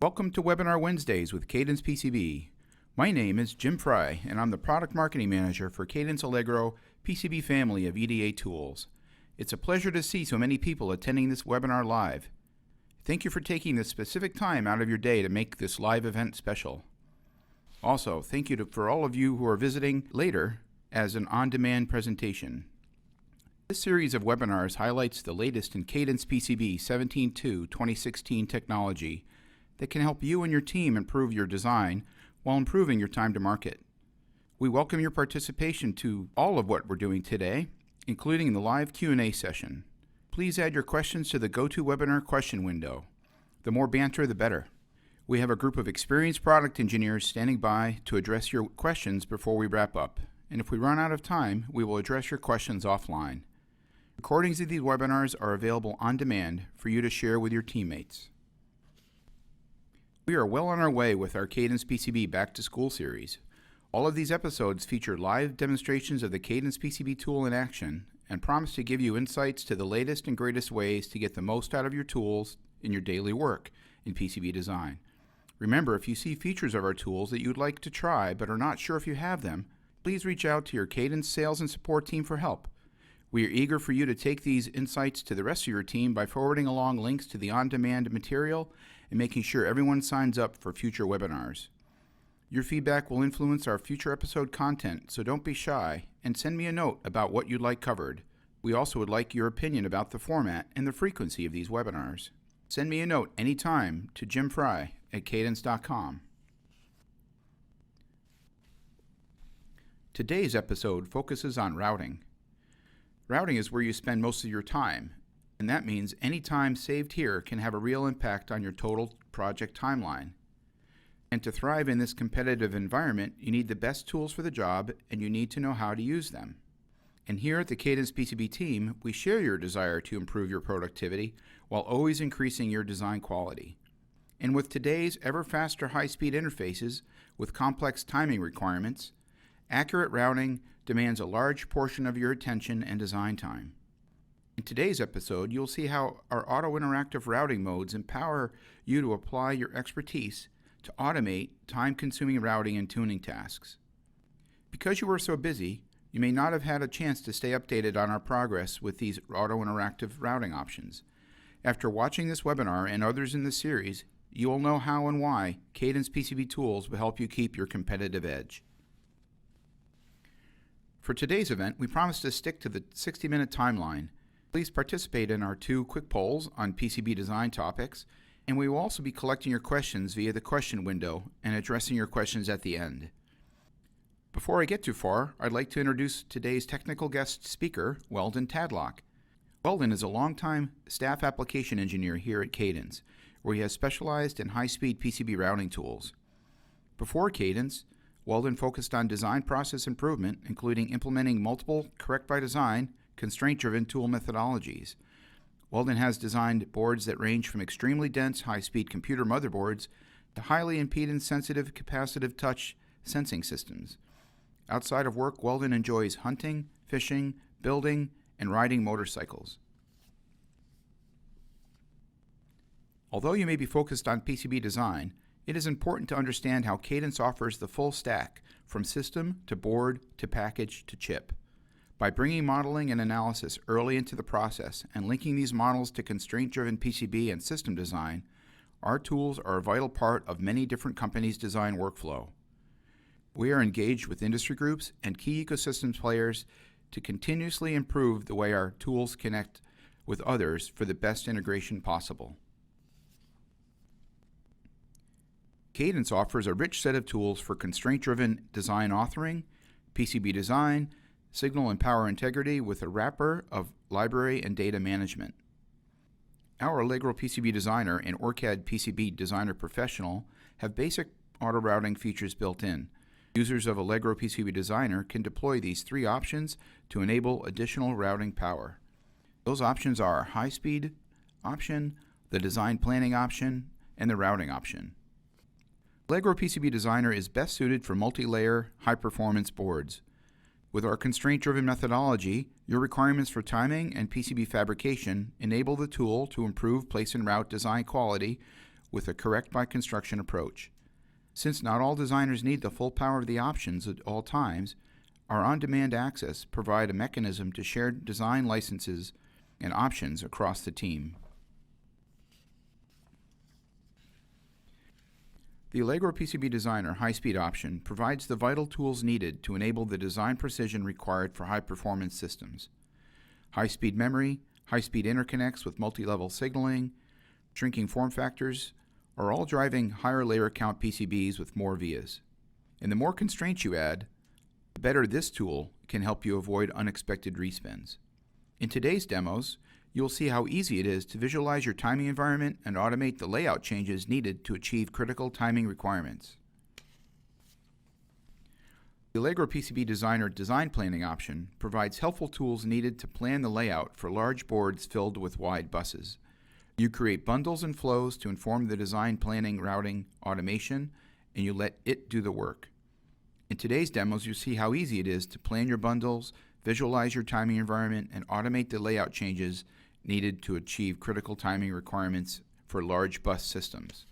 Welcome to Webinar Wednesdays with Cadence PCB. My name is Jim Fry, and I'm the Product Marketing Manager for Cadence Allegro PCB family of EDA tools. It's a pleasure to see so many people attending this webinar live. Thank you for taking this specific time out of your day to make this live event special. Also, thank you for all of you who are visiting later as an on-demand presentation. This series of webinars highlights the latest in Cadence PCB 17.2 2016 technology that can help you and your team improve your design while improving your time to market. We welcome your participation to all of what we're doing today, including the live Q&A session. Please add your questions to the GoToWebinar question window. The more banter, the better. We have a group of experienced product engineers standing by to address your questions before we wrap up. And if we run out of time, we will address your questions offline. Recordings of these webinars are available on demand for you to share with your teammates. We are well on our way with our Cadence PCB Back to School series. All of these episodes feature live demonstrations of the Cadence PCB tool in action and promise to give you insights to the latest and greatest ways to get the most out of your tools in your daily work in PCB design. Remember, if you see features of our tools that you'd like to try but are not sure if you have them, please reach out to your Cadence sales and support team for help. We are eager for you to take these insights to the rest of your team by forwarding along links to the on-demand material and making sure everyone signs up for future webinars. Your feedback will influence our future episode content, so don't be shy and send me a note about what you'd like covered. We also would like your opinion about the format and the frequency of these webinars. Send me a note anytime to jimfry@cadence.com. Today's episode focuses on routing. Routing is where you spend most of your time, and that means any time saved here can have a real impact on your total project timeline. And to thrive in this competitive environment, you need the best tools for the job, and you need to know how to use them. And here at the Cadence PCB team, we share your desire to improve your productivity while always increasing your design quality. And with today's ever faster high-speed interfaces with complex timing requirements, accurate routing demands a large portion of your attention and design time. In today's episode, you'll see how our auto-interactive routing modes empower you to apply your expertise to automate time-consuming routing and tuning tasks. Because you were so busy, you may not have had a chance to stay updated on our progress with these auto-interactive routing options. After watching this webinar and others in this series, you will know how and why Cadence PCB tools will help you keep your competitive edge. For today's event, we promise to stick to the 60-minute timeline. Please participate in our 2 quick polls on PCB design topics, and we will also be collecting your questions via the question window and addressing your questions at the end. Before I get too far, I'd like to introduce today's technical guest speaker, Weldon Tadlock. Weldon is a longtime staff application engineer here at Cadence, where he has specialized in high-speed PCB routing tools. Before Cadence, Weldon focused on design process improvement, including implementing multiple correct-by-design, constraint-driven tool methodologies. Weldon has designed boards that range from extremely dense high-speed computer motherboards to highly impedance-sensitive capacitive touch sensing systems. Outside of work, Weldon enjoys hunting, fishing, building, and riding motorcycles. Although you may be focused on PCB design, it is important to understand how Cadence offers the full stack, from system to board to package to chip. By bringing modeling and analysis early into the process and linking these models to constraint-driven PCB and system design, our tools are a vital part of many different companies' design workflow. We are engaged with industry groups and key ecosystems players to continuously improve the way our tools connect with others for the best integration possible. Cadence offers a rich set of tools for constraint-driven design authoring, PCB design, signal and power integrity with a wrapper of library and data management. Our Allegro PCB Designer and OrCAD PCB Designer Professional have basic auto-routing features built in. Users of Allegro PCB Designer can deploy these 3 options to enable additional routing power. Those options are high-speed option, the design planning option, and the routing option. Allegro PCB Designer is best suited for multi-layer, high-performance boards. With our constraint-driven methodology, your requirements for timing and PCB fabrication enable the tool to improve place and route design quality with a correct-by-construction approach. Since not all designers need the full power of the options at all times, our on-demand access provide a mechanism to share design licenses and options across the team. The Allegro PCB Designer high-speed option provides the vital tools needed to enable the design precision required for high-performance systems. High-speed memory, high-speed interconnects with multi-level signaling, shrinking form factors are all driving higher layer count PCBs with more vias. And the more constraints you add, the better this tool can help you avoid unexpected respins. In today's demos, you'll see how easy it is to visualize your timing environment and automate the layout changes needed to achieve critical timing requirements. The Allegro PCB Designer design planning option provides helpful tools needed to plan the layout for large boards filled with wide buses. You create bundles and flows to inform the design planning, routing, automation, and you let it do the work. In today's demos, you see how easy it is to plan your bundles, visualize your timing environment, and automate the layout changes needed to achieve critical timing requirements for large bus systems.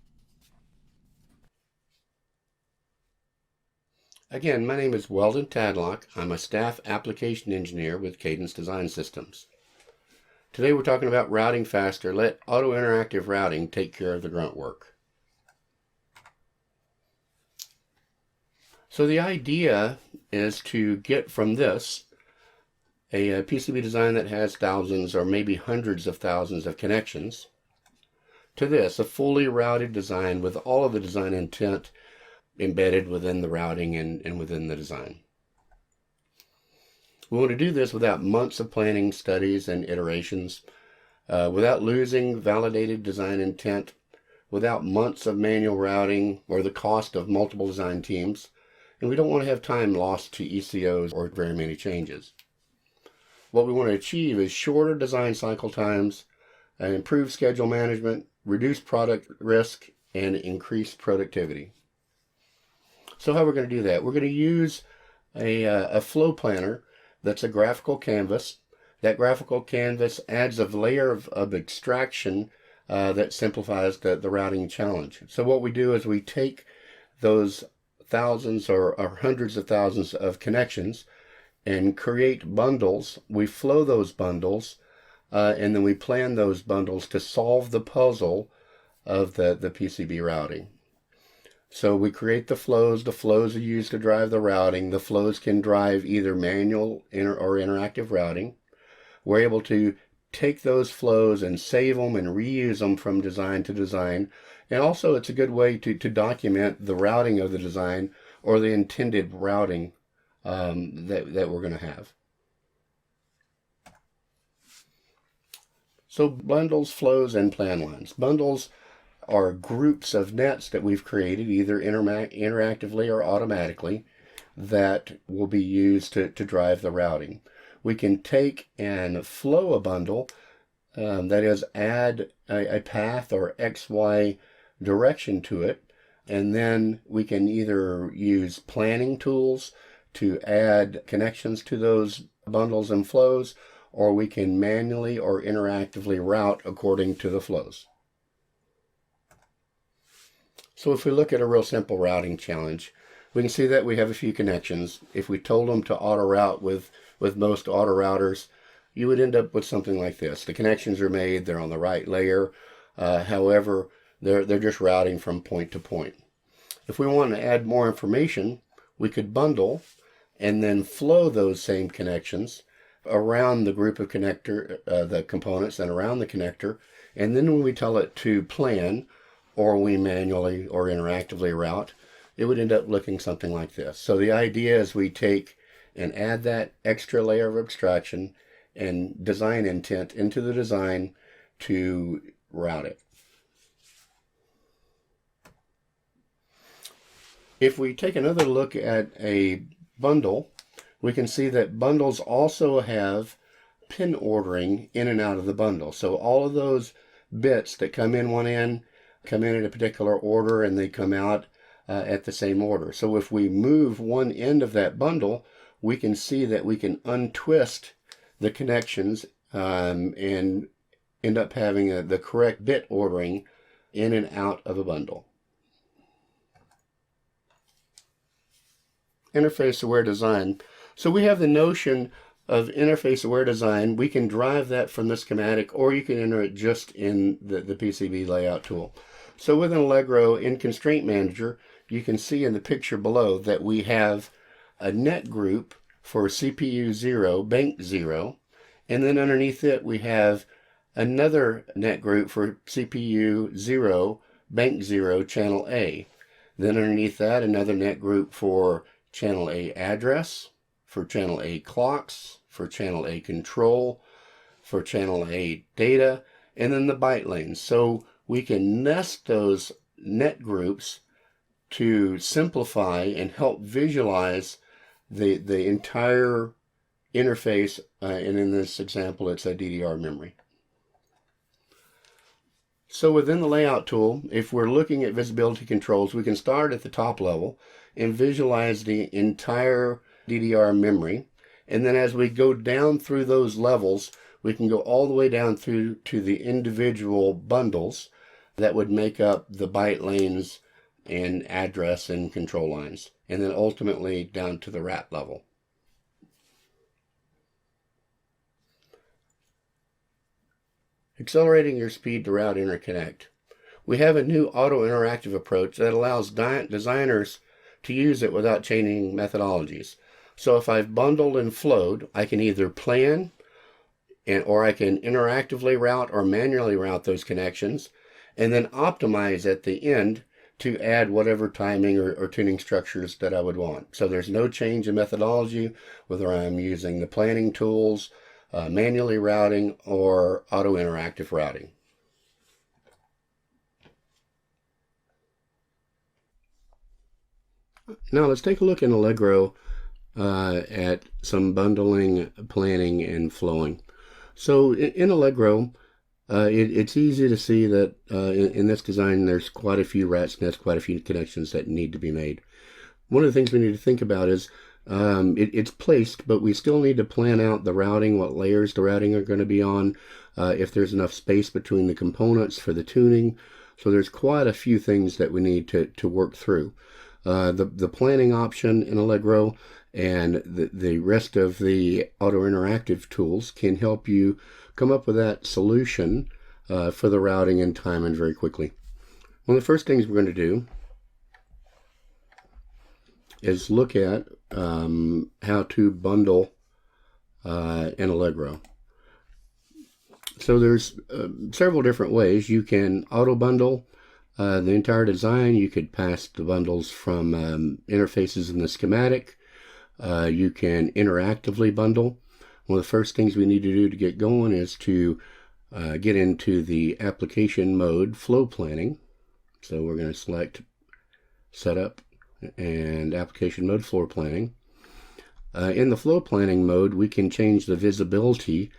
Again, my name is Weldon Tadlock. I'm a staff application engineer with Cadence Design Systems. Today we're talking about routing faster. Let auto-interactive routing take care of the grunt work. So the idea is to get from this a PCB design that has thousands or maybe hundreds of thousands of connections to this, a fully routed design with all of the design intent embedded within the routing and within the design. We want to do this without months of planning, studies, and iterations, without losing validated design intent, without months of manual routing or the cost of multiple design teams, and we don't want to have time lost to ECOs or very many changes. What we want to achieve is shorter design cycle times, improved schedule management, reduced product risk, and increased productivity. So how we're going to do that? We're going to use a flow planner that's a graphical canvas. That graphical canvas adds a layer of abstraction that simplifies the routing challenge. So what we do is we take those thousands or hundreds of thousands of connections and create bundles. We flow those bundles, and then we plan those bundles to solve the puzzle of the PCB routing. So we create the flows. The flows are used to drive the routing. The flows can drive either manual or interactive routing. We're able to take those flows and save them and reuse them from design to design. And also it's a good way to document the routing of the design or the intended routing that we're going to have. So bundles, flows, and plan lines. Bundles are groups of nets that we've created either interactively or automatically that will be used to drive the routing. We can take and flow a bundle, that is add a path or XY direction to it, and then we can either use planning tools to add connections to those bundles and flows, or we can manually or interactively route according to the flows. So if we look at a real simple routing challenge, we can see that we have a few connections. If we told them to auto route with most auto routers, you would end up with something like this. The connections are made, they're on the right layer. However, they're just routing from point to point. If we want to add more information, we could bundle and then flow those same connections around the group of the components and around the connector. And then when we tell it to plan, or we manually or interactively route, it would end up looking something like this. So the idea is we take and add that extra layer of abstraction and design intent into the design to route it. If we take another look at a bundle, we can see that bundles also have pin ordering in and out of the bundle. So all of those bits that come in one end come in at a particular order and they come out at the same order. So if we move one end of that bundle, we can see that we can untwist the connections and end up having the correct bit ordering in and out of a bundle. Interface-aware design. So we have the notion of interface-aware design. We can drive that from the schematic, or you can enter it just in the PCB layout tool. So within Allegro, in Constraint Manager, you can see in the picture below that we have a net group for CPU 0, bank 0, and then underneath it we have another net group for CPU 0, bank 0, channel A. Then underneath that, another net group for channel A address, for channel A clocks, for channel A control, for channel A data, and then the byte lanes. So we can nest those net groups to simplify and help visualize the entire interface, and in this example it's a DDR memory. So within the layout tool, if we're looking at visibility controls, we can start at the top level and visualize the entire DDR memory, and then as we go down through those levels, we can go all the way down through to the individual bundles that would make up the byte lanes and address and control lines, and then ultimately down to the RAT level. Accelerating your speed to Route Interconnect. We have a new auto-interactive approach that allows designers to use it without changing methodologies. So if I've bundled and flowed, I can either plan or I can interactively route or manually route those connections, and then optimize at the end to add whatever timing or tuning structures that I would want. So there's no change in methodology, whether I'm using the planning tools, manually routing, or auto-interactive routing. Now let's take a look in Allegro at some bundling, planning, and flowing. So in Allegro, it's easy to see that in this design there's quite a few rats and there's quite a few connections that need to be made. One of the things we need to think about is it's placed, but we still need to plan out the routing, what layers the routing are going to be on, if there's enough space between the components for the tuning. So there's quite a few things that we need to work through. The planning option in Allegro and the rest of the auto-interactive tools can help you come up with that solution for the routing and timing very quickly. One of the first things we're going to do is look at how to bundle in Allegro. So there's several different ways. You can auto bundle the entire design. You could pass the bundles from interfaces in the schematic. You can interactively bundle. One of the first things we need to do to get going is to get into the application mode flow planning. So we're going to select setup and application mode floor planning. In the flow planning mode, we can change the visibility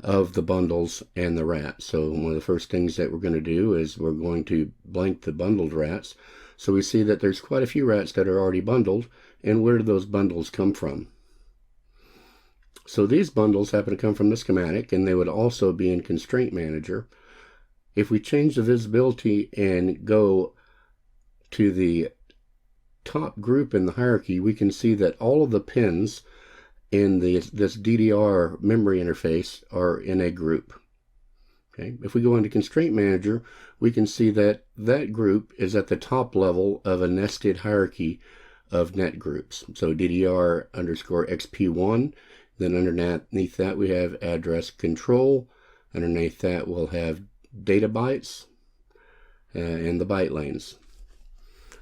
of the bundles and the rats. So one of the first things that we're going to do is we're going to blank the bundled rats. So we see that there's quite a few rats that are already bundled, and where do those bundles come from? So these bundles happen to come from the schematic, and they would also be in Constraint Manager. If we change the visibility and go to the top group in the hierarchy, we can see that all of the pins in this DDR memory interface are in a group. Okay. If we go into Constraint Manager, we can see that that group is at the top level of a nested hierarchy of net groups. So DDR underscore XP1, then underneath that we have address control. Underneath that we'll have data bytes and the byte lanes.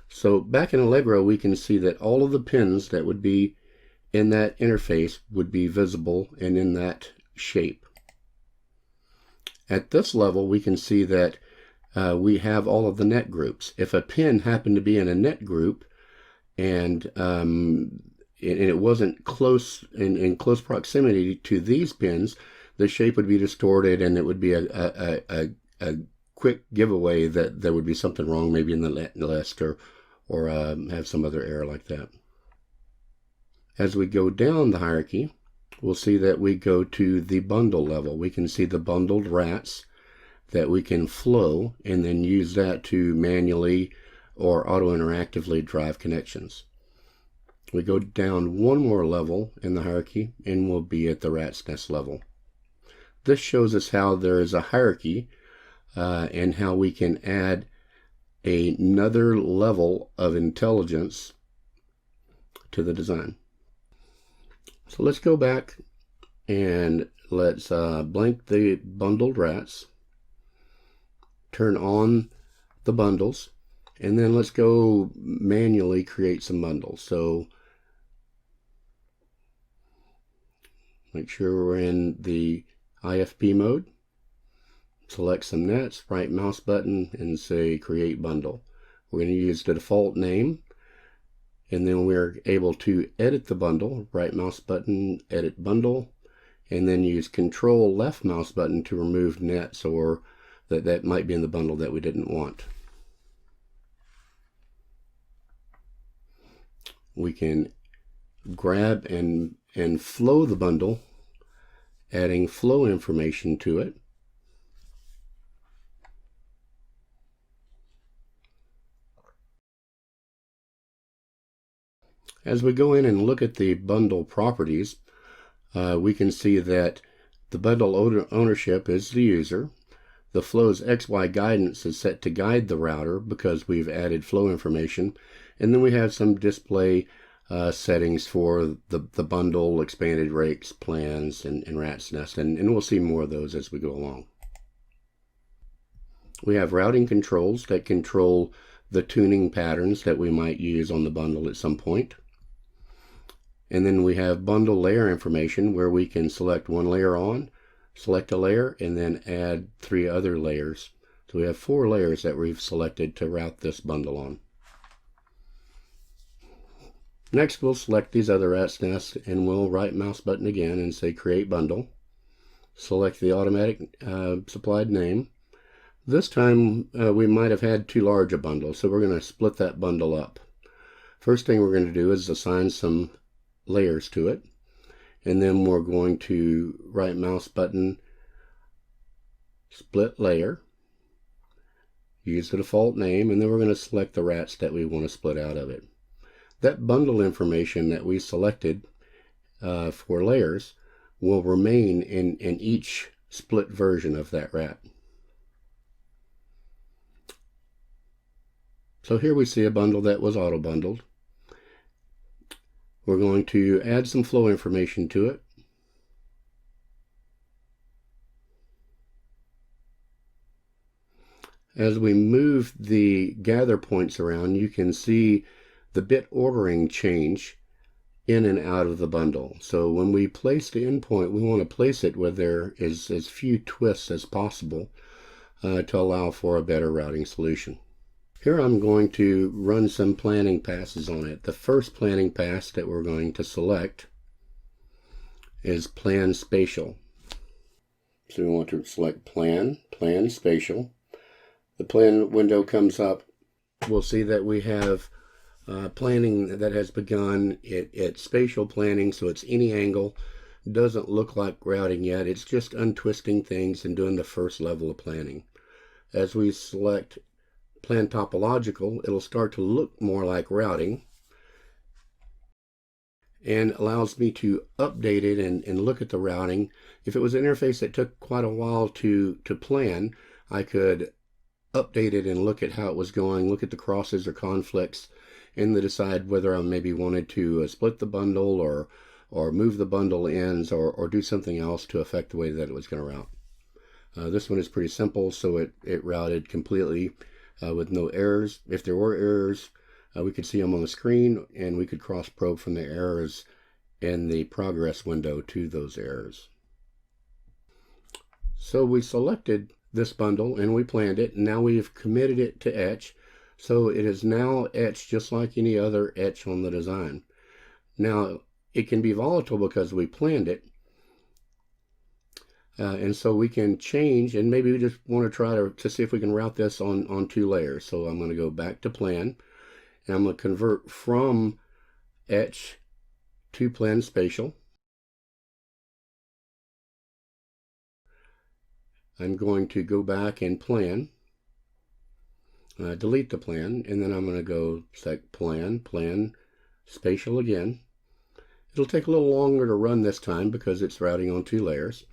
So back in Allegro, we can see that all of the pins that would be in that interface would be visible and in that shape. At this level, we can see that we have all of the net groups. If a pin happened to be in a net group and it wasn't close in close proximity to these pins, the shape would be distorted, and it would be a quick giveaway that there would be something wrong, maybe in the list, or have some other error like that. As we go down the hierarchy, we'll see that we go to the bundle level. We can see the bundled rats that we can flow and then use that to manually or auto-interactively drive connections. We go down one more level in the hierarchy and we'll be at the rat's nest level. This shows us how there is a hierarchy and how we can add another level of intelligence to the design. So let's go back and let's blank the bundled rats, turn on the bundles, and then let's go manually create some bundles. So make sure we're in the IFP mode, select some nets, right mouse button, and say create bundle. We're going to use the default name, and then we're able to edit the bundle, right mouse button, edit bundle, and then use control left mouse button to remove nets or that might be in the bundle that we didn't want. We can grab and flow the bundle, adding flow information to it. As we go in and look at the bundle properties, we can see that the bundle ownership is the user. The flow's XY guidance is set to guide the router because we've added flow information. And then we have some display settings for the bundle, expanded rakes, plans, and rat's nest. And we'll see more of those as we go along. We have routing controls that control the tuning patterns that we might use on the bundle at some point. And then we have bundle layer information where we can select one layer on, select a layer, and then add 3 other layers. So we have 4 layers that we've selected to route this bundle on. Next, we'll select these other rat's nests and we'll right mouse button again and say create bundle. Select the automatic supplied name. This time we might have had too large a bundle, so we're going to split that bundle up. First thing we're going to do is assign some layers to it, and then we're going to right mouse button, split layer, use the default name, and then we're going to select the rats that we want to split out of it. That bundle information that we selected for layers will remain in each split version of that rat. So here we see a bundle that was auto bundled. We're going to add some flow information to it. As we move the gather points around, you can see the bit ordering change in and out of the bundle. So when we place the endpoint, we want to place it where there is as few twists as possible to allow for a better routing solution. Here I'm going to run some planning passes on it. The first planning pass that we're going to select is Plan Spatial. So we want to select Plan Spatial. The plan window comes up. We'll see that we have planning that has begun. It's spatial planning, so it's any angle. Doesn't look like routing yet. It's just untwisting things and doing the first level of planning. As we select Plan Topological, it'll start to look more like routing and allows me to update it and look at the routing. If it was an interface that took quite a while to plan, I could update it and look at how it was going, look at the crosses or conflicts, and then decide whether I maybe wanted to split the bundle or move the bundle ends or do something else to affect the way that it was going to route. This one is pretty simple, so it routed completely with no errors. If there were errors, we could see them on the screen, and we could cross probe from the errors in the progress window to those errors. So we selected this bundle and we planned it, and now we've committed it to etch. So it is now etched just like any other etch on the design. Now it can be volatile because we planned it, and so we can change, and maybe we just want to try to see if we can route this on 2 layers. So I'm going to go back to plan, and I'm going to convert from etch to Plan Spatial. I'm going to go back and plan, delete the plan, and then I'm going to go select plan, spatial again. It'll take a little longer to run this time because it's routing on 2 layers.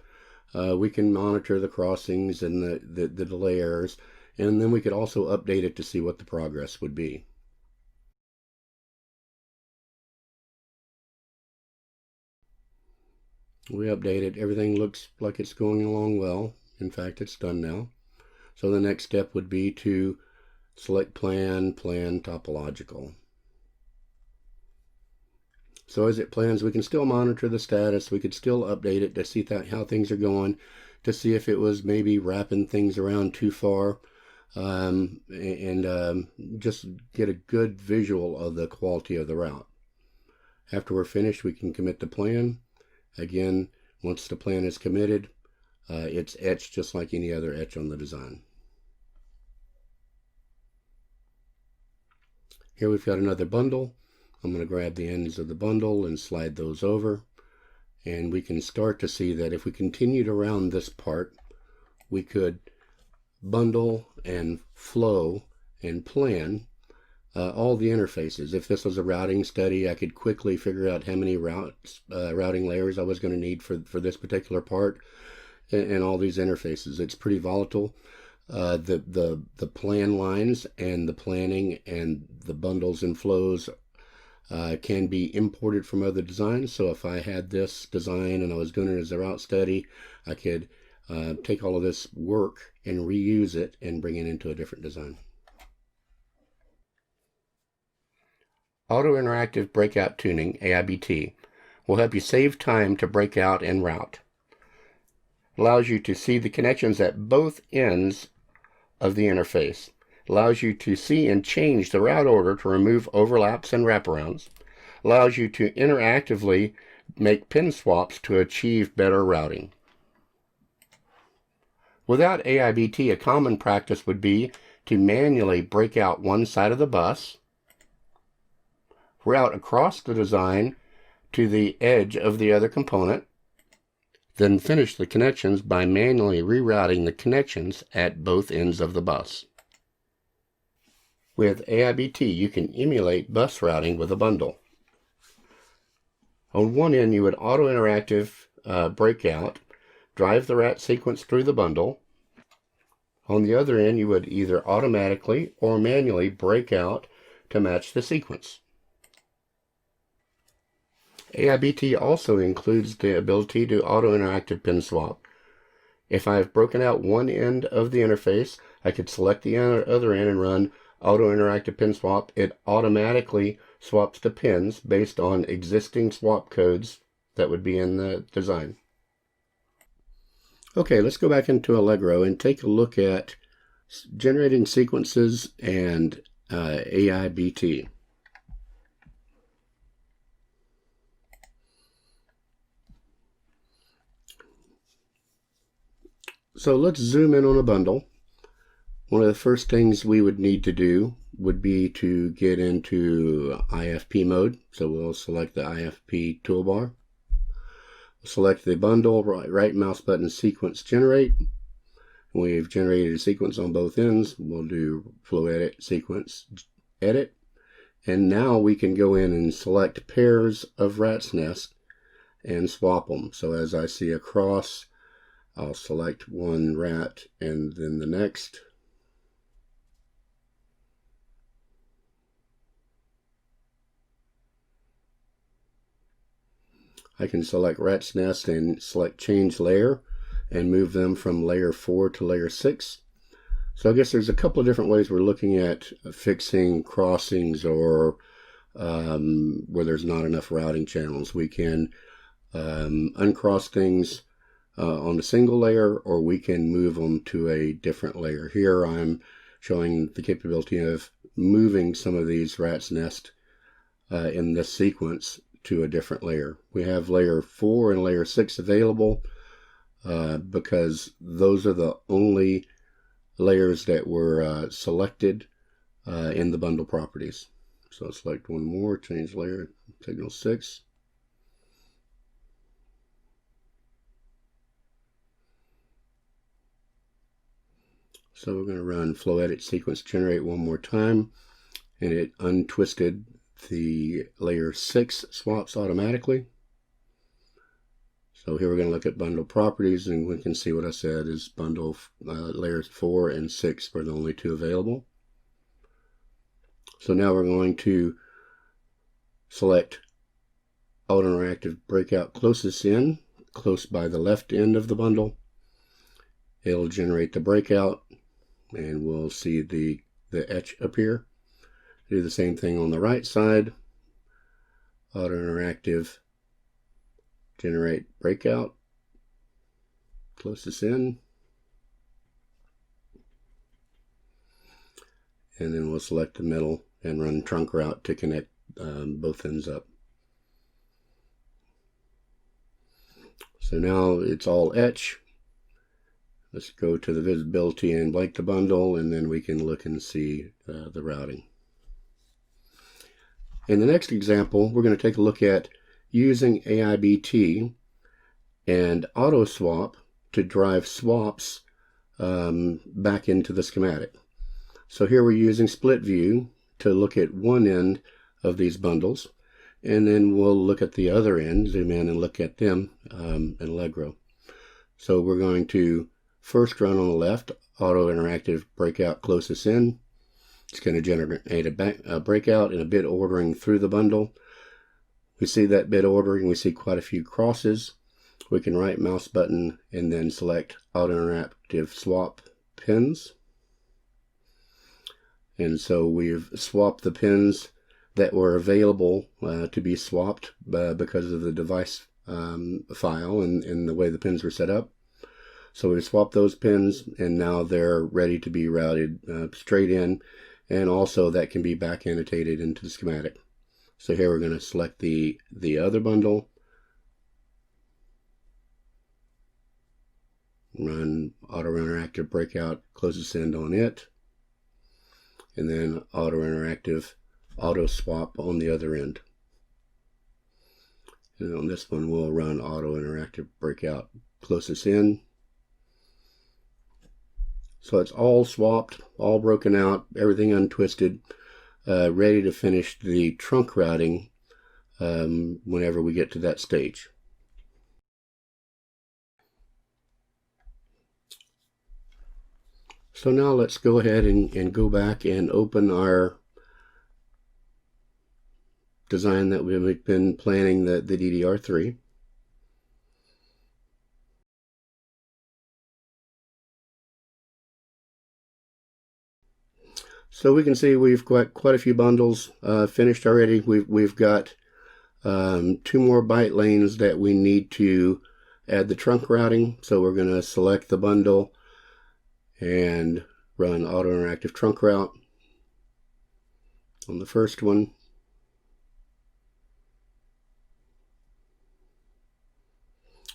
We can monitor the crossings and the delay errors, and then we could also update it to see what the progress would be. We updated. Everything looks like it's going along well. In fact, it's done now. So the next step would be to select plan topological. So as it plans, we can still monitor the status. We could still update it to see how things are going, to see if it was maybe wrapping things around too far, and just get a good visual of the quality of the route. After we're finished, we can commit the plan. Again, once the plan is committed, it's etched just like any other etch on the design. Here we've got another bundle. I'm going to grab the ends of the bundle and slide those over. And we can start to see that if we continued around this part, we could bundle and flow and plan all the interfaces. If this was a routing study, I could quickly figure out how many routing layers I was going to need for this particular part and all these interfaces. It's pretty volatile. The plan lines and the planning and the bundles and flows can be imported from other designs. So if I had this design and I was doing it as a route study, I could take all of this work and reuse it and bring it into a different design. Auto-interactive breakout tuning, AIBT, will help you save time to break out and route. It allows you to see the connections at both ends of the interface. It allows you to see and change the route order to remove overlaps and wraparounds. It allows you to interactively make pin swaps to achieve better routing. Without AIBT, a common practice would be to manually break out one side of the bus, route across the design to the edge of the other component, then finish the connections by manually rerouting the connections at both ends of the bus. With AIBT, you can emulate bus routing with a bundle. On one end, you would auto-interactive breakout, drive the route sequence through the bundle. On the other end, you would either automatically or manually break out to match the sequence. AIBT also includes the ability to auto-interactive pin swap. If I've broken out one end of the interface, I could select the other end and run auto-interactive pin swap. It automatically swaps the pins based on existing swap codes that would be in the design. Okay, let's go back into Allegro and take a look at generating sequences and AIBT. So let's zoom in on a bundle. One of the first things we would need to do would be to get into IFP mode. So we'll select the IFP toolbar. Select the bundle, right mouse button, sequence generate. We've generated a sequence on both ends. We'll do flow edit, sequence edit. And now we can go in and select pairs of rat's nest and swap them. So as I see a cross, I'll select one rat and then the next. I can select rat's nest and select change layer and move them from layer 4 to layer 6. So I guess there's a couple of different ways we're looking at fixing crossings or where there's not enough routing channels. We can uncross things on a single layer, or we can move them to a different layer. Here I'm showing the capability of moving some of these rat's nest in this sequence to a different layer. We have layer 4 and layer 6 available because those are the only layers that were selected in the bundle properties. So select one more, change layer, signal 6. So we're going to run flow edit sequence generate one more time, and it untwisted the layer 6 swaps automatically. So here we're going to look at bundle properties, and we can see what I said is bundle layers 4 and 6 were the only two available. So now we're going to select Auto Interactive Breakout closest in, close by the left end of the bundle. It'll generate the breakout, and we'll see the etch appear. Do the same thing on the right side. Auto Interactive generate breakout closest in, and then we'll select the middle and run trunk route to connect both ends up. So now it's all etch. Let's go to the visibility and blank the bundle, and then we can look and see the routing. In the next example, we're going to take a look at using AIBT and auto swap to drive swaps back into the schematic. So here we're using split view to look at one end of these bundles, and then we'll look at the other end, zoom in and look at them in Allegro. So we're going to first run on the left, Auto Interactive Breakout closest in. It's going to generate a breakout and a bit ordering through the bundle. We see that bit ordering, we see quite a few crosses. We can right mouse button and then select Auto Interactive Swap Pins. And so we've swapped the pins that were available to be swapped because of the device file and the way the pins were set up. So we've swapped those pins, and now they're ready to be routed straight in, and also that can be back annotated into the schematic. So here we're going to select the other bundle, run Auto Interactive Breakout closest end on it, and then Auto Interactive Auto Swap on the other end. And on this one we'll run Auto Interactive Breakout closest in. So it's all swapped, all broken out, everything untwisted, ready to finish the trunk routing whenever we get to that stage. So now let's go ahead and go back and open our design that we've been planning, the DDR3. So we can see we've got quite a few bundles finished already. We've got 2 more byte lanes that we need to add the trunk routing. So we're going to select the bundle and run Auto Interactive Trunk Route on the first one.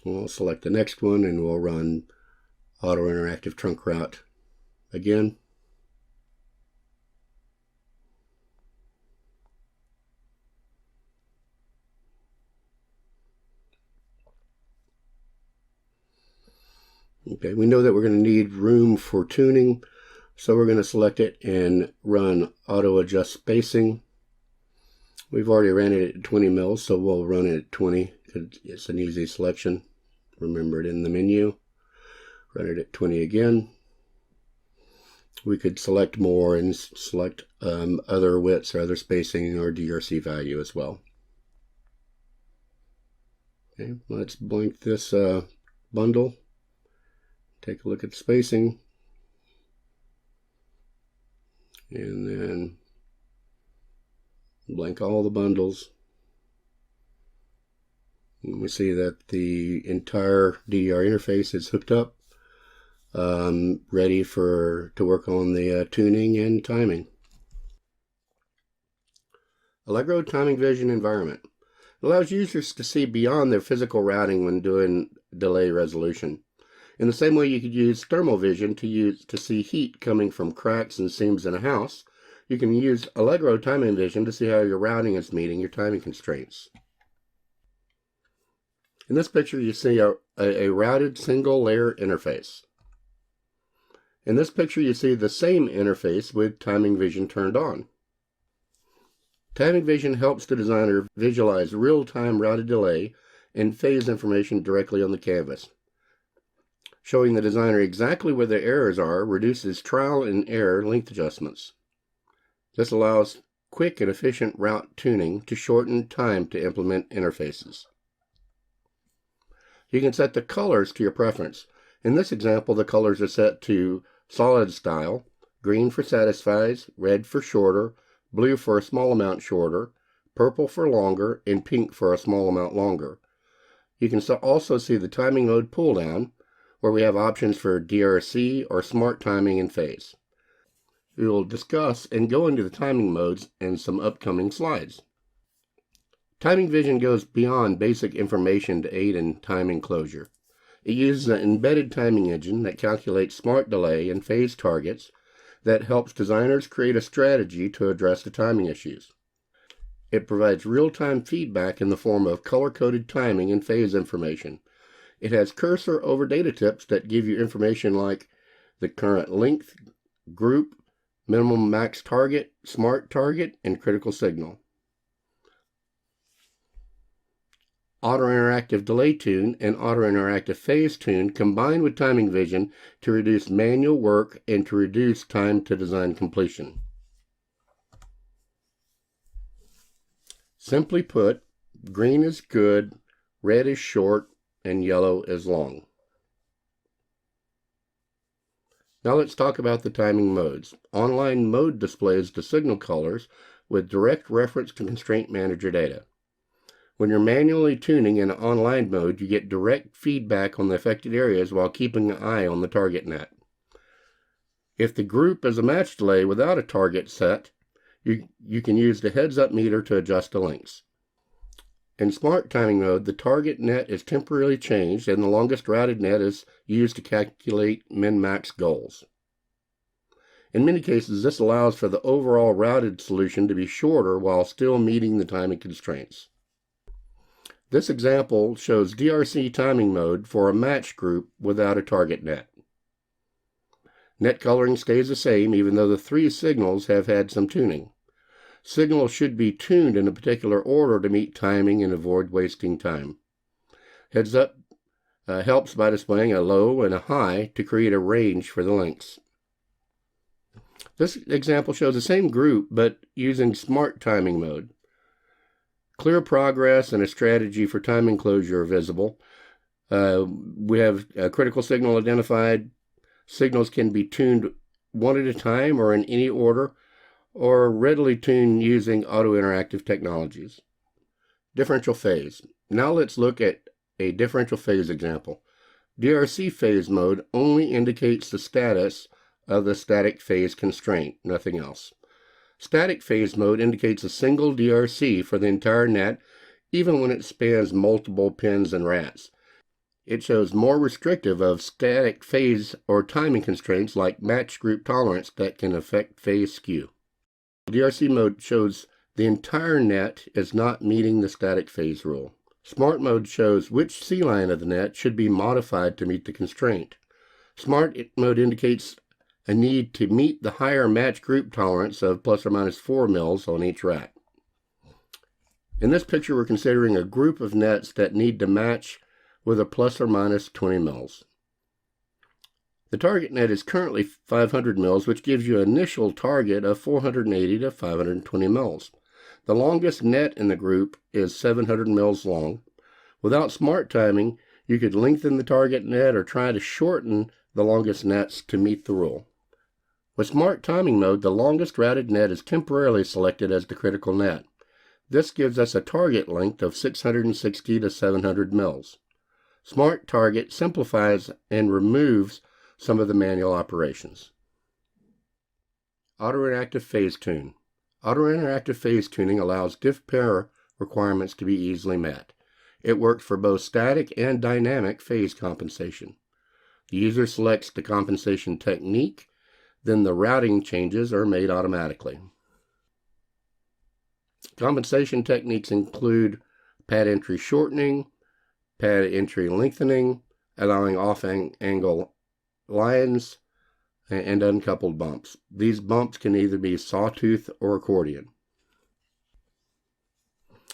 We'll select the next one and we'll run Auto Interactive Trunk Route again. Okay, we know that we're going to need room for tuning, so we're going to select it and run Auto Adjust Spacing. We've already ran it at 20 mils, so we'll run it at 20 because it's an easy selection. Remember it in the menu. Run it at 20 again. We could select more and select other widths or other spacing or DRC value as well. Okay, let's blank this bundle. Take a look at the spacing, and then blank all the bundles. And we see that the entire DDR interface is hooked up, ready to work on the tuning and timing. Allegro TimingVision environment allows users to see beyond their physical routing when doing delay resolution. In the same way you could use thermal vision to see heat coming from cracks and seams in a house, you can use Allegro TimingVision to see how your routing is meeting your timing constraints. In this picture you see a routed single layer interface. In this picture, you see the same interface with TimingVision turned on. TimingVision helps the designer visualize real-time routed delay and phase information directly on the canvas. Showing the designer exactly where the errors are reduces trial and error length adjustments. This allows quick and efficient route tuning to shorten time to implement interfaces. You can set the colors to your preference. In this example, the colors are set to solid style, green for satisfies, red for shorter, blue for a small amount shorter, purple for longer, and pink for a small amount longer. You can also see the timing mode pull down, where we have options for DRC or smart timing and phase. We will discuss and go into the timing modes in some upcoming slides. TimingVision goes beyond basic information to aid in timing closure. It uses an embedded timing engine that calculates smart delay and phase targets that helps designers create a strategy to address the timing issues. It provides real-time feedback in the form of color-coded timing and phase information. It has cursor over data tips that give you information like the current length, group, minimum max target, smart target, and critical signal. Auto-interactive delay tune and auto-interactive phase tune combine with TimingVision to reduce manual work and to reduce time to design completion. Simply put, green is good, red is short, and yellow is long. Now let's talk about the timing modes. Online mode displays the signal colors with direct reference to constraint manager data. When you're manually tuning in online mode, you get direct feedback on the affected areas while keeping an eye on the target net. If the group is a match delay without a target set, you can use the heads-up meter to adjust the lengths. In smart timing mode, the target net is temporarily changed and the longest routed net is used to calculate min-max goals. In many cases, this allows for the overall routed solution to be shorter while still meeting the timing constraints. This example shows DRC timing mode for a match group without a target net. Net coloring stays the same even though the three signals have had some tuning. Signals should be tuned in a particular order to meet timing and avoid wasting time. Heads up helps by displaying a low and a high to create a range for the lengths. This example shows the same group but using smart timing mode. Clear progress and a strategy for timing closure are visible. We have a critical signal identified. Signals can be tuned one at a time or in any order, or readily tuned using auto-interactive technologies. Differential phase. Now let's look at a differential phase example. DRC phase mode only indicates the status of the static phase constraint, nothing else. Static phase mode indicates a single DRC for the entire net, even when it spans multiple pins and rats. It shows more restrictive of static phase or timing constraints like match group tolerance that can affect phase skew. DRC mode shows the entire net is not meeting the static phase rule. Smart mode shows which C-line of the net should be modified to meet the constraint. Smart mode indicates a need to meet the higher match group tolerance of plus or minus 4 mils on each rat. In this picture, we're considering a group of nets that need to match with a plus or minus 20 mils. The target net is currently 500 mils, which gives you an initial target of 480 to 520 mils. The longest net in the group is 700 mils long. Without smart timing, you could lengthen the target net or try to shorten the longest nets to meet the rule. With smart timing mode, the longest routed net is temporarily selected as the critical net. This gives us a target length of 660 to 700 mils. Smart target simplifies and removes some of the manual operations. Auto-interactive phase tune. Auto-interactive phase tuning allows diff pair requirements to be easily met. It works for both static and dynamic phase compensation. The user selects the compensation technique, then the routing changes are made automatically. Compensation techniques include pad entry shortening, pad entry lengthening, allowing off-angle lines, and uncoupled bumps. These bumps can either be sawtooth or accordion.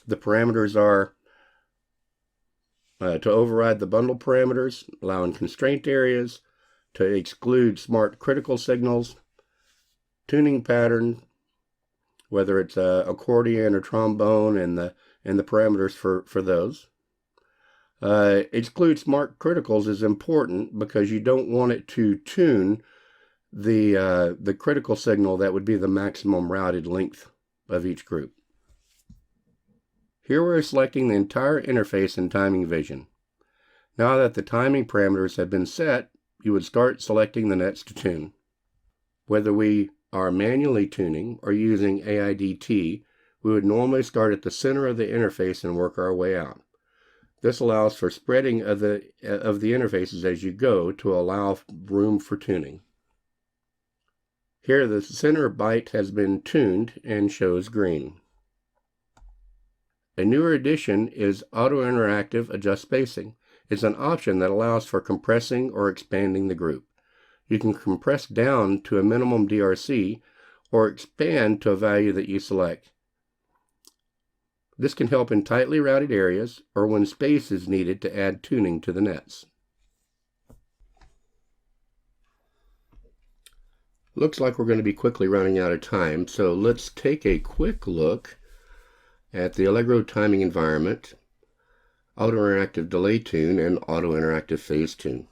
The parameters are to override the bundle parameters, allowing constraint areas, to exclude smart critical signals, tuning pattern, whether it's accordion or trombone, and the parameters for those. Exclude smart criticals is important because you don't want it to tune the critical signal that would be the maximum routed length of each group. Here we're selecting the entire interface in TimingVision. Now that the timing parameters have been set, you would start selecting the nets to tune. Whether we are manually tuning or using AIBT, we would normally start at the center of the interface and work our way out. This allows for spreading of the interfaces as you go to allow room for tuning. Here the center byte has been tuned and shows green. A newer addition is Auto Interactive Adjust Spacing. It's an option that allows for compressing or expanding the group. You can compress down to a minimum DRC or expand to a value that you select. This can help in tightly routed areas or when space is needed to add tuning to the nets. Looks like we're going to be quickly running out of time, so let's take a quick look at the Allegro timing environment, Auto Interactive Delay Tune, and Auto Interactive Phase Tune.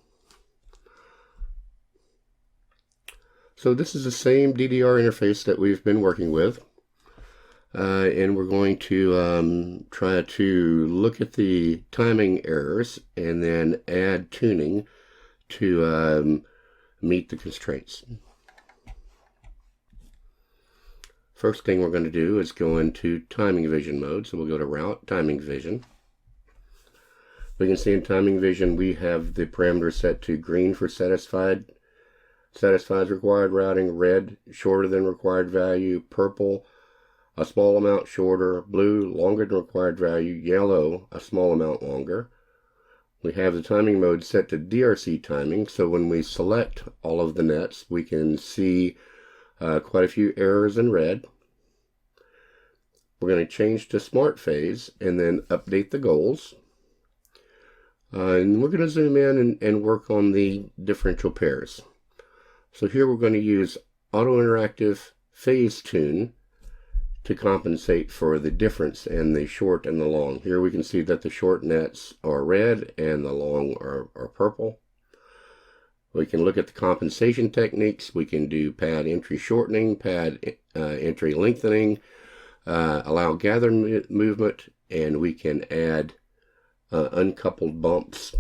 So this is the same DDR interface that we've been working with, and we're going to try to look at the timing errors and then add tuning to meet the constraints. First thing we're going to do is go into TimingVision mode. So we'll go to Route, TimingVision. We can see in TimingVision we have the parameters set to green for satisfies required routing, red, shorter than required value, purple, a small amount shorter, blue, longer than required value, yellow, a small amount longer. We have the timing mode set to DRC timing, so when we select all of the nets, we can see quite a few errors in red. We're going to change to smart phase and then update the goals. And we're going to zoom in and work on the differential pairs. So here we're going to use Auto Interactive Phase Tune to compensate for the difference in the short and the long. Here we can see that the short nets are red and the long are purple. We can look at the compensation techniques. We can do pad entry shortening, pad entry lengthening, allow gather movement, and we can add uncoupled bumps.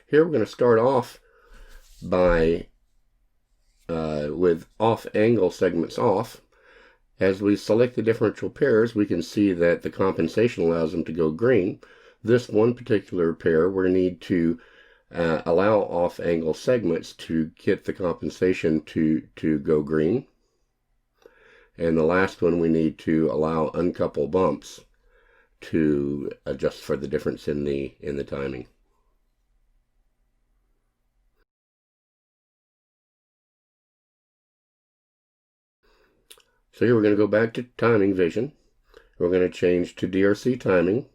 Here we're going to start off by with off angle segments off. As we select the differential pairs, we can see that the compensation allows them to go green. This one particular pair we need to allow off angle segments to get the compensation to go green. And the last one we need to allow uncouple bumps to adjust for the difference in the timing. So here we're going to go back to TimingVision. We're going to change to DRC timing,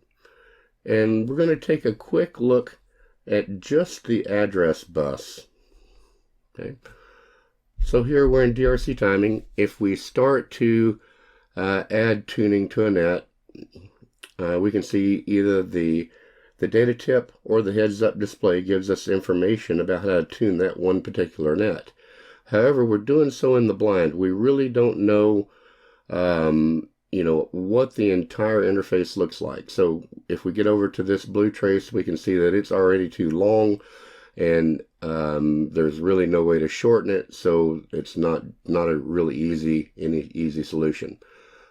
and we're going to take a quick look at just the address bus. Okay. So here we're in DRC timing. If we start to add tuning to a net, we can see either the data tip or the heads-up display gives us information about how to tune that one particular net. However, we're doing so in the blind. We really don't know, what the entire interface looks like. So if we get over to this blue trace, we can see that it's already too long, and there's really no way to shorten it. So it's not a really easy solution.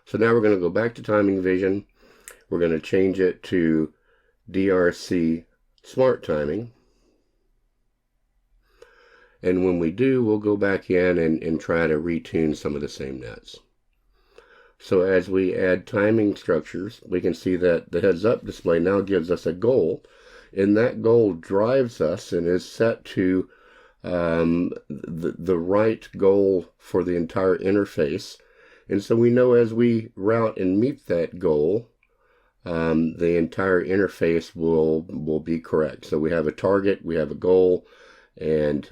So now we're going to go back to TimingVision. We're going to change it to DRC Smart Timing. And when we do, we'll go back in and try to retune some of the same nets. So as we add timing structures, we can see that the heads-up display now gives us a goal, and that goal drives us and is set to the right goal for the entire interface. And so we know as we route and meet that goal, the entire interface will be correct. So we have a target, we have a goal, and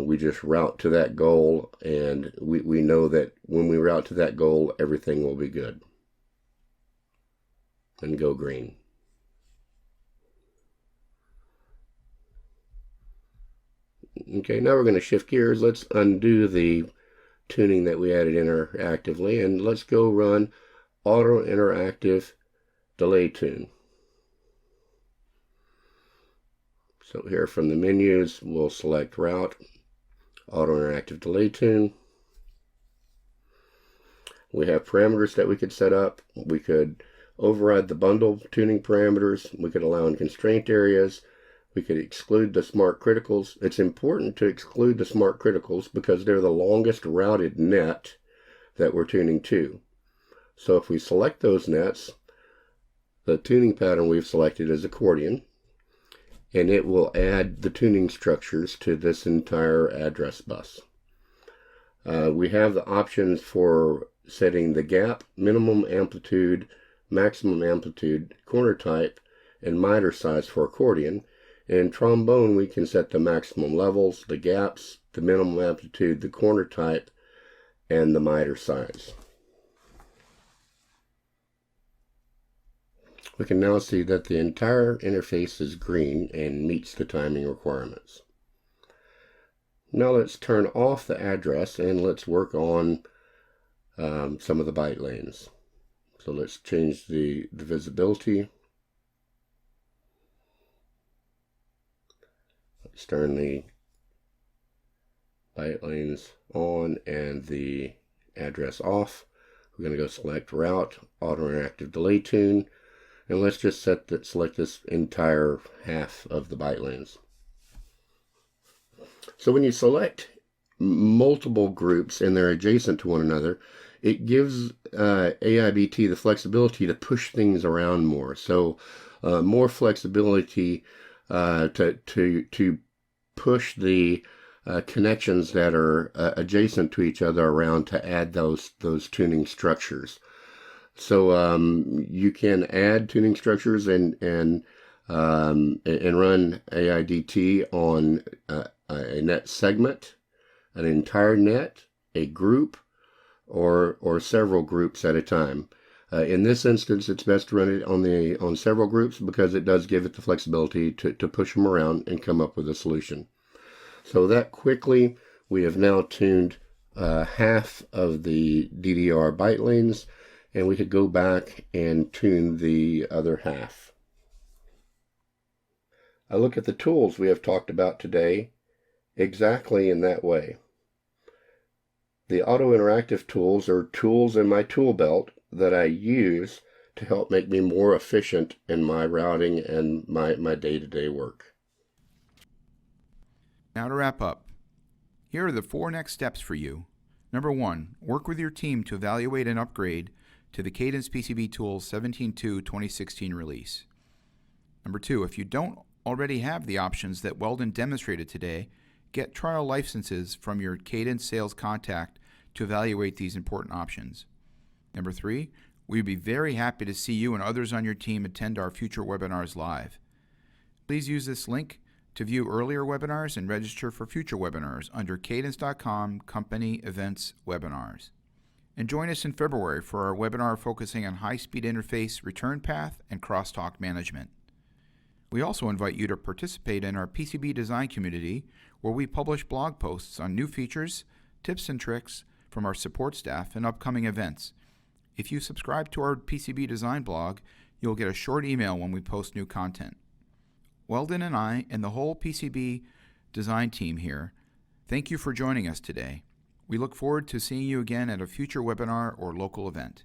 we just route to that goal, and we know that when we route to that goal, everything will be good. And go green. Okay, now we're going to shift gears. Let's undo the tuning that we added interactively, and let's go run Auto Interactive Delay Tune. So here from the menus, we'll select Route, Auto Interactive Delay Tune. We have parameters that we could set up. We could override the bundle tuning parameters. We could allow in constraint areas. We could exclude the smart criticals. It's important to exclude the smart criticals because they're the longest routed net that we're tuning to. So if we select those nets, the tuning pattern we've selected is accordion, and it will add the tuning structures to this entire address bus. We have the options for setting the gap, minimum amplitude, maximum amplitude, corner type, and miter size for accordion. In trombone, we can set the maximum levels, the gaps, the minimum amplitude, the corner type, and the miter size. We can now see that the entire interface is green and meets the timing requirements. Now let's turn off the address and let's work on some of the byte lanes. So let's change the visibility. Let's turn the byte lanes on and the address off. We're going to go select Route, Auto Interactive Delay Tune, and let's just select this entire half of the byte lanes. So when you select multiple groups and they're adjacent to one another, it gives AIBT the flexibility to push things around more. So more flexibility to push the connections that are adjacent to each other around to add those tuning structures. So you can add tuning structures and run AIDT on a net segment, an entire net, a group, or several groups at a time. In this instance, it's best to run it on several groups because it does give it the flexibility to push them around and come up with a solution. So that quickly, we have now tuned half of the DDR byte lanes, and we could go back and tune the other half. I look at the tools we have talked about today exactly in that way. The auto interactive tools are tools in my tool belt that I use to help make me more efficient in my routing and my day-to-day work. Now to wrap up, here are the 4 next steps for you. Number 1, work with your team to evaluate and upgrade to the Cadence PCB Tools 17.2 2016 release. Number 2, if you don't already have the options that Weldon demonstrated today, get trial licenses from your Cadence sales contact to evaluate these important options. Number 3, we'd be very happy to see you and others on your team attend our future webinars live. Please use this link to view earlier webinars and register for future webinars under cadence.com Company Events Webinars. And join us in February for our webinar focusing on high-speed interface return path and crosstalk management. We also invite you to participate in our PCB design community, where we publish blog posts on new features, tips and tricks from our support staff, and upcoming events. If you subscribe to our PCB design blog, you'll get a short email when we post new content. Weldon and I and the whole PCB design team here, thank you for joining us today. We look forward to seeing you again at a future webinar or local event.